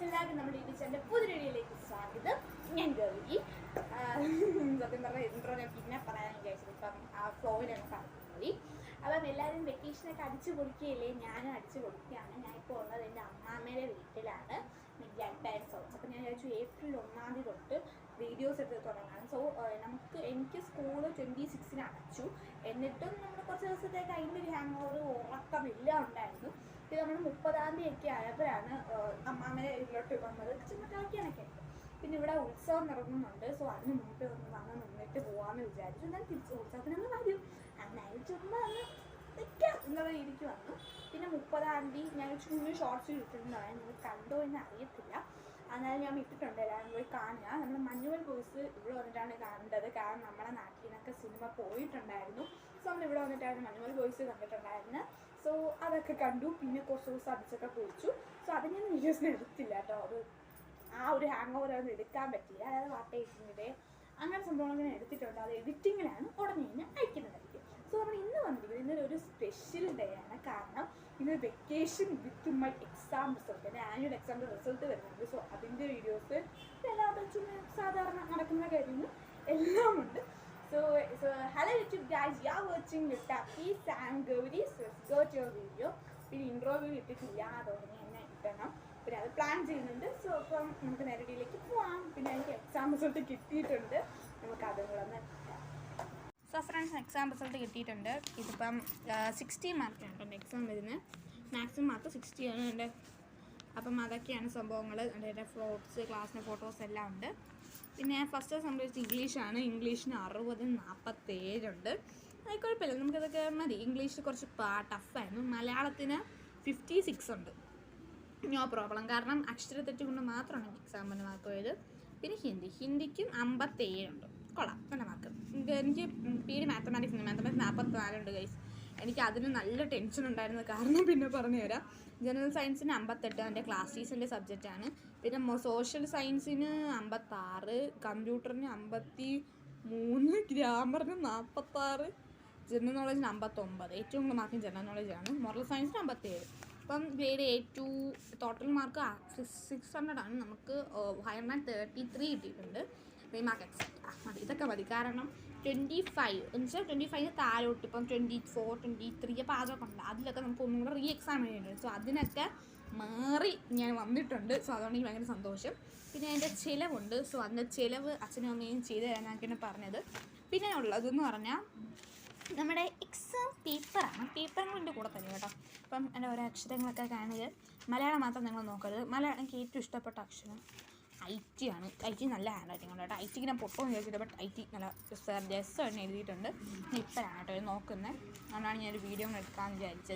എല്ലാവർക്കും നമ്മുടെ യൂട്യൂബ് ചാനലിൻ്റെ പുതിയ വീഡിയോയിലേക്ക് സ്വാഗതം. ഞാൻ ഗൗരി. സത്യം പറഞ്ഞാൽ ഇൻട്രോ ഞാൻ പിന്നെ പറയാൻ വിചാരിച്ചത്, ഇപ്പം ആ ഫ്ലോയിലൊക്കെ പറഞ്ഞുപോയി. അപ്പം എല്ലാവരും വെക്കേഷനൊക്കെ അടിച്ചു പൊളിക്കുകയല്ലേ, ഞാനും അടിച്ചു പൊളിക്കുകയാണ്. ഞാനിപ്പോൾ ഉള്ളത് എൻ്റെ അമ്മാമ്മയുടെ വീട്ടിലാണ്, ഗ്രാൻഡ് പാരൻസ് ഹൗസ്. അപ്പം ഞാൻ വിചാരിച്ചു April 1 തൊട്ട് വീഡിയോസ് എടുത്ത് തുടങ്ങാം. സോ എനിക്ക് സ്കൂള് 26 അടച്ചു. എന്നിട്ടും നമ്മൾ കുറച്ച് ദിവസത്തേക്ക് അതിൻ്റെ ഒരു ഹാങ് ഓവർ ഉറക്കമെല്ലാം ഉണ്ടായിരുന്നു. ഇത് നമ്മൾ 30 ആയപ്പോഴാണ് അമ്മാമ്മയുടെ വീട്ടിലോട്ട് വന്നത്. ചുമട്ടാക്കിയാണൊക്കെ ഉണ്ട്. പിന്നെ ഇവിടെ ഉത്സവം നടക്കുന്നുണ്ട്. സോ അതിന് മുമ്പേ വന്ന് നിന്നിട്ട് പോകാമെന്ന് വിചാരിച്ചു. ഞാൻ തിരിച്ച് ഉത്സവത്തിനൊന്ന് വരും, അങ്ങനെ ചുമ്മാ ഒന്ന് നിൽക്കാം എന്നുള്ള രീതിക്ക് വന്നു. പിന്നെ 30 ഞാൻ കുഞ്ഞു ഷോർട്സ് ഇട്ടിട്ടുണ്ടാണ്, നിങ്ങൾ കണ്ടോ എന്ന് അറിയത്തില്ല. എന്നാലും ഞാൻ ഇട്ടിട്ടുണ്ട്, എല്ലാവരും പോയി കാണുക. നമ്മൾ മഞ്ഞുമൽ ബോയ്സ് ഇവിടെ വന്നിട്ടാണ് കണ്ടത്, കാരണം നമ്മുടെ നാട്ടിൽ നിന്നൊക്കെ സിനിമ പോയിട്ടുണ്ടായിരുന്നു. സോ നമ്മൾ ഇവിടെ വന്നിട്ടാണ് മഞ്ഞുമൽ ബോയ്സ് കണ്ടിട്ടുണ്ടായിരുന്നത്. സോ അതൊക്കെ കണ്ടു. പിന്നെ കുറച്ച് ദിവസം അടിച്ചൊക്കെ പൊളിച്ചു. സോ അതിനൊന്നും വീഡിയോസിന് എടുത്തില്ല കേട്ടോ. അത് ആ ഒരു ഹാങ് ഓവർ അതൊന്നും എടുക്കാൻ പറ്റില്ല. അതായത് വാർത്തയുടെ അങ്ങനെ സംഭവങ്ങളൊക്കെ എടുത്തിട്ടുണ്ട്. അത് എഡിറ്റിങ്ങിലാണ് ഉടനെ തന്നെ അയക്കുന്നതായിരിക്കും. സോ നമ്മൾ ഇന്ന് വന്നിരിക്കുന്നത് ഇന്നൊരു സ്പെഷ്യൽ ഡേ ആണ്. കാരണം ഇന്ന് vacation with my exam result, എൻ്റെ ആനുവൽ എക്സാമിൻ്റെ റിസൾട്ട് വരുന്നുണ്ട്. സോ അതിൻ്റെ വീഡിയോസ് എല്ലാവരും ചുമ്മാ സാധാരണ നടക്കുന്ന കാര്യങ്ങൾ എല്ലാം ഉണ്ട്. So hello YouTube guys, you are watching Luttapi Sam Gauri. So let's go to your video. പിന്നെ ഇൻട്രോവ്യൂ ഇട്ടിട്ടില്ല, അതുകൊണ്ട് തന്നെ ഇട്ടണം. പിന്നെ അത് പ്ലാൻ ചെയ്യുന്നുണ്ട്. സോ അപ്പം നമുക്ക് നേരടിയിലേക്ക് പോവാം. പിന്നെ എനിക്ക് എക്സാം റിസൾട്ട് കിട്ടിയിട്ടുണ്ട്, നമുക്ക് അതും കൂടെ ഒന്ന്. സോ ഫ്രണ്ട്സ്, എക്സാം റിസൾട്ട് കിട്ടിയിട്ടുണ്ട്. ഇതിപ്പം 60 മാർക്കാണ് എൻ്റെ എക്സാം വരുന്നത്. മാക്സിമം മാർക്ക് 60 ആണ് എൻ്റെ. അപ്പം അതൊക്കെയാണ് സംഭവങ്ങൾ. എൻ്റെ ഫ്ലോട്ട്സ്, ക്ലാസ്സിൻ്റെ ഫോട്ടോസ് എല്ലാം ഉണ്ട്. പിന്നെ ഫസ്റ്റ് സംബന്ധിച്ച് ഇംഗ്ലീഷാണ്. ഇംഗ്ലീഷിന് 60-47 ഉണ്ട്. അത് കുഴപ്പമില്ല, നമുക്കതൊക്കെ മതി. ഇംഗ്ലീഷിൽ കുറച്ച് ടഫായിരുന്നു. മലയാളത്തിന് 56 ഉണ്ട്, നോ പ്രോബ്ലം. കാരണം അക്ഷരത്തെറ്റ് കൊണ്ട് മാത്രമാണ് എനിക്ക് എക്സാമിന് മാർക്ക് പോയത്. പിന്നെ ഹിന്ദിക്കും 57 ഉണ്ട്, കൊള്ളാം, നല്ല മാർക്ക്. എനിക്ക് പേര് മാത്തമാറ്റിക്സ് 44 ഉണ്ട് ഗൈസ്. എനിക്ക് അതിന് നല്ല ടെൻഷൻ ഉണ്ടായിരുന്നു, കാരണം പിന്നെ പറഞ്ഞുതരാം. ജനറൽ സയൻസിന് 58, എൻ്റെ ക്ലാസ് ടീച്ചറിൻ്റെ സബ്ജക്റ്റാണ്. പിന്നെ സോഷ്യൽ സയൻസിന് 56, കമ്പ്യൂട്ടറിന് 53, ഗ്രാമറിന് 46, ജനറൽ നോളജിന് 59. ഏറ്റവും കൂടുതൽ മാർക്കും ജനറൽ നോളജാണ്. മോറൽ സയൻസിന് 57. അപ്പം ഗ്രേഡ് A2 ടോട്ടൽ മാർക്ക് 600 ആണ്. നമുക്ക് 133 കിട്ടിയിട്ടുണ്ട്. മാർക്ക് എക്സെപ്റ്റ് മതി, ഇതൊക്കെ മതി. കാരണം 25 എന്നുവെച്ചാൽ 25 താഴോട്ട് ഇപ്പം 24, 23 അപ്പോൾ അതൊക്കെ ഉണ്ട്. അതിലൊക്കെ നമുക്ക് ഒന്നും കൂടെ റീ എക്സാം ചെയ്യുന്നുണ്ട്. സോ അതിനൊക്കെ മാറി ഞാൻ വന്നിട്ടുണ്ട്. സോ അതുകൊണ്ട് എനിക്ക് ഭയങ്കര സന്തോഷം. പിന്നെ അതിൻ്റെ ചിലവുണ്ട്. സോ അതിൻ്റെ ചിലവ് അച്ഛനും അമ്മയും ചെയ്ത് തരാനൊക്കെയാണ് പറഞ്ഞത്. പിന്നെ ഉള്ളതെന്ന് പറഞ്ഞാൽ നമ്മുടെ എക്സാം പേപ്പറാണ്. പേപ്പറും എൻ്റെ കൂടെ തരും കേട്ടോ. അപ്പം എൻ്റെ ഓരോ അക്ഷരങ്ങളൊക്കെ കാണുക. മലയാളം മാത്രം നിങ്ങൾ നോക്കരുത്. മലയാളം എനിക്ക് ഏറ്റവും ഇഷ്ടപ്പെട്ട അക്ഷരം IT ആണ്. IT നല്ല ഹാൻഡ് റൈറ്റിംഗ് ഉണ്ട് കേട്ടോ. IT ഞാൻ പൊട്ടൊന്നും ചോദിച്ചില്ല, ബട്ട് IT നല്ല രസമായിട്ട് എഴുതിയിട്ടുണ്ട്. ഇപ്പോഴാണ് കേട്ടോ നോക്കുന്നത്. അതുകൊണ്ടാണ് ഞാനൊരു വീഡിയോ എടുക്കാമെന്ന് വിചാരിച്ചത്.